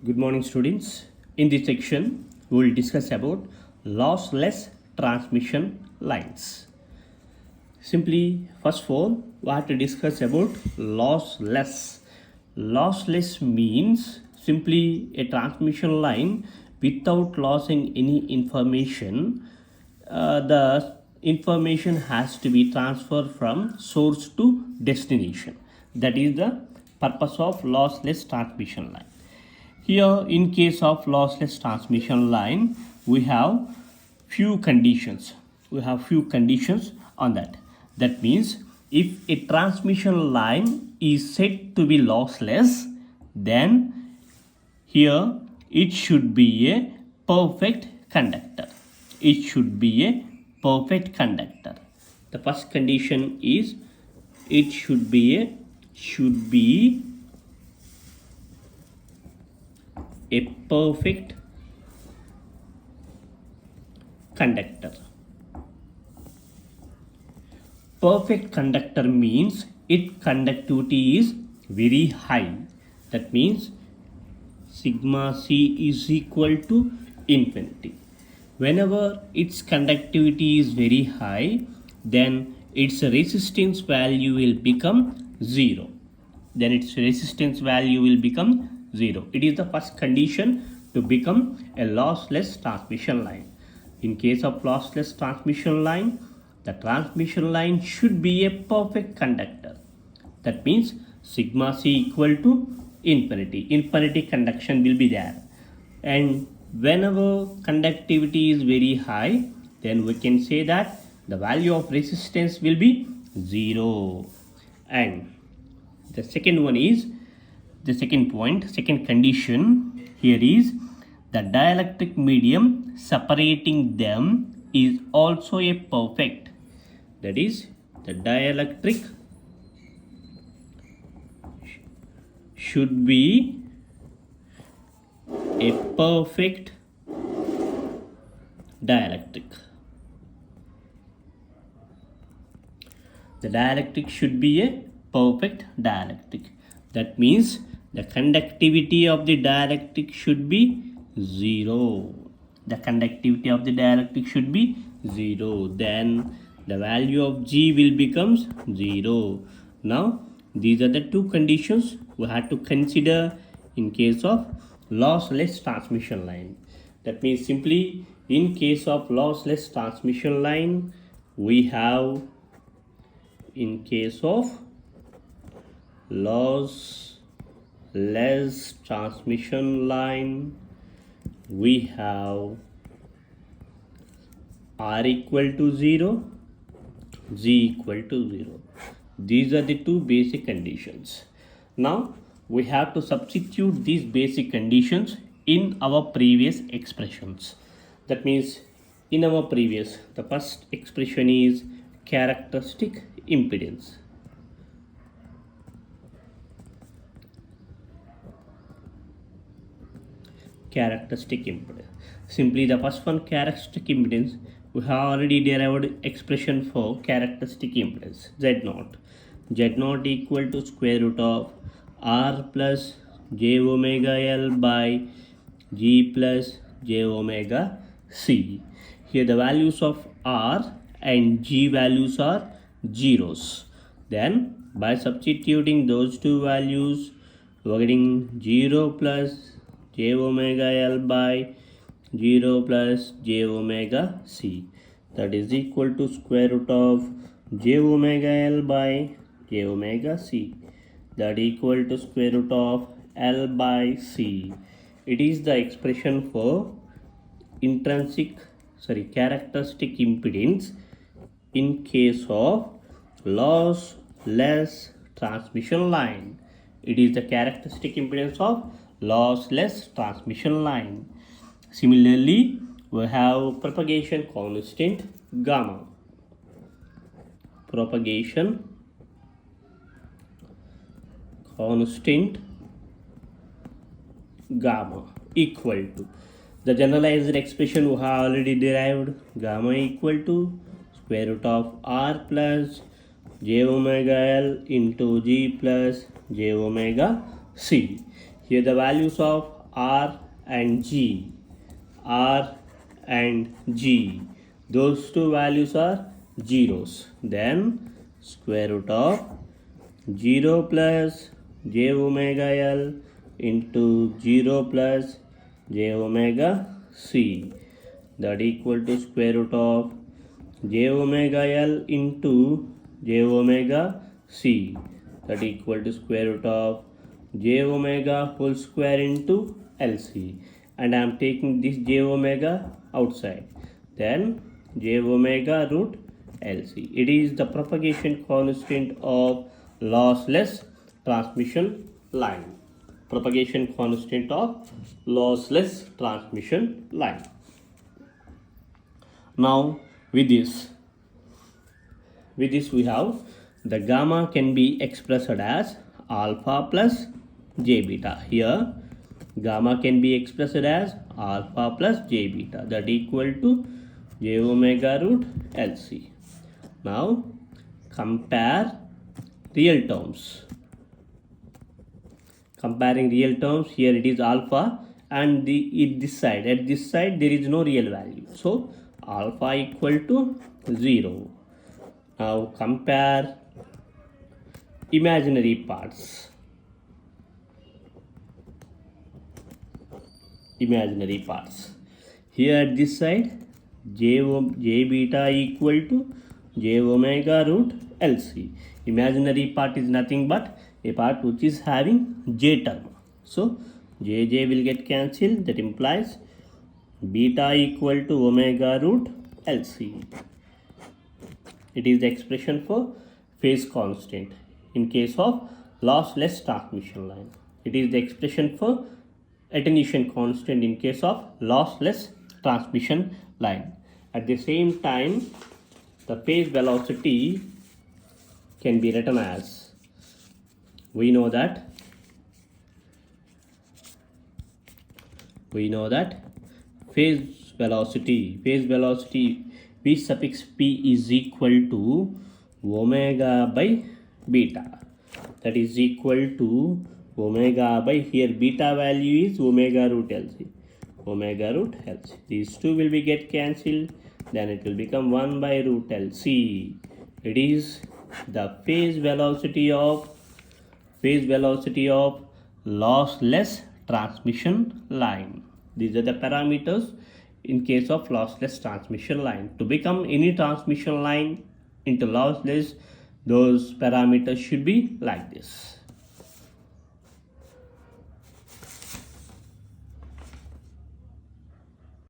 Good morning, students. In this section, we will discuss about lossless transmission lines. Simply, first of all, we have to discuss about lossless. Lossless means simply a transmission line without losing any information. The information has to be transferred from source to destination. That is the purpose of lossless transmission line. Here, in case of lossless transmission line, we have few conditions. We have few conditions on that. That means if a transmission line is said to be lossless, then here it should be a perfect conductor. It should be a perfect conductor. The first condition is it should be a perfect conductor. Perfect conductor means its conductivity is very high. That means sigma C is equal to infinity. Whenever its conductivity is very high, then its resistance value will become 0. Then its resistance value will become 0. It is the first condition to become a lossless transmission line. In case of lossless transmission line, the transmission line should be a perfect conductor. That means sigma C equal to infinity. Infinity conduction will be there. And whenever conductivity is very high, then we can say that the value of resistance will be 0. And the second one is the second condition here is the dielectric medium separating them is also a perfect. That is, the dielectric should be a perfect dielectric. The dielectric should be a perfect dielectric. That means the conductivity of the dielectric should be 0. The conductivity of the dielectric should be 0. Then the value of G will become 0. Now, these are the two conditions we have to consider in case of lossless transmission line. That means simply in case of lossless transmission line, we have in case of lossless transmission line, we have R equal to 0, G equal to 0. These are the two basic conditions. Now we have to substitute these basic conditions in our previous expressions. That means in our previous, the first expression is characteristic impedance. Characteristic impedance. Simply the first one, characteristic impedance, we have already derived expression for characteristic impedance, Z0. Z0 equal to square root of R plus J omega L by G plus J omega C. Here the values of R and G values are zeros. Then by substituting those two values, we are getting 0 plus J omega L by 0 plus J omega C. That is equal to square root of J omega L by J omega C. That equal to square root of L by C. It is the expression for characteristic impedance in case of lossless transmission line. It is the characteristic impedance of lossless transmission line. Similarly, we have propagation constant gamma. Propagation constant gamma equal to the generalized expression we have already derived, gamma equal to square root of R plus J omega L into G plus J omega C. Here the values of R and G, R and G, those two values are zeros, then square root of 0 plus j omega L into 0 plus j omega C, that equal to square root of j omega L into j omega C, that equal to square root of j omega whole square into LC, and I am taking this j omega outside, then j omega root LC. It is the propagation constant of lossless transmission line. Propagation constant of lossless transmission line. Now with this we have the gamma can be expressed as alpha plus j beta. Here gamma can be expressed as alpha plus j beta, that equal to j omega root LC. Now compare real terms. Comparing real terms, here it is alpha, and at this side there is no real value, so alpha equal to 0. Now compare imaginary parts. Here at this side j beta equal to j omega root LC. Imaginary part is nothing but a part which is having j term, so j will get cancelled, that implies beta equal to omega root LC. It is the expression for phase constant in case of lossless transmission line. It is the expression for attenuation constant in case of lossless transmission line. At the same time, the phase velocity can be written as, we know that phase velocity v suffix p is equal to omega by beta, that is equal to omega by, here beta value is omega root LC. These two will be get cancelled, then it will become 1 by root LC. It is the phase velocity of lossless transmission line. These are the parameters in case of lossless transmission line. To become any transmission line into lossless, those parameters should be like this.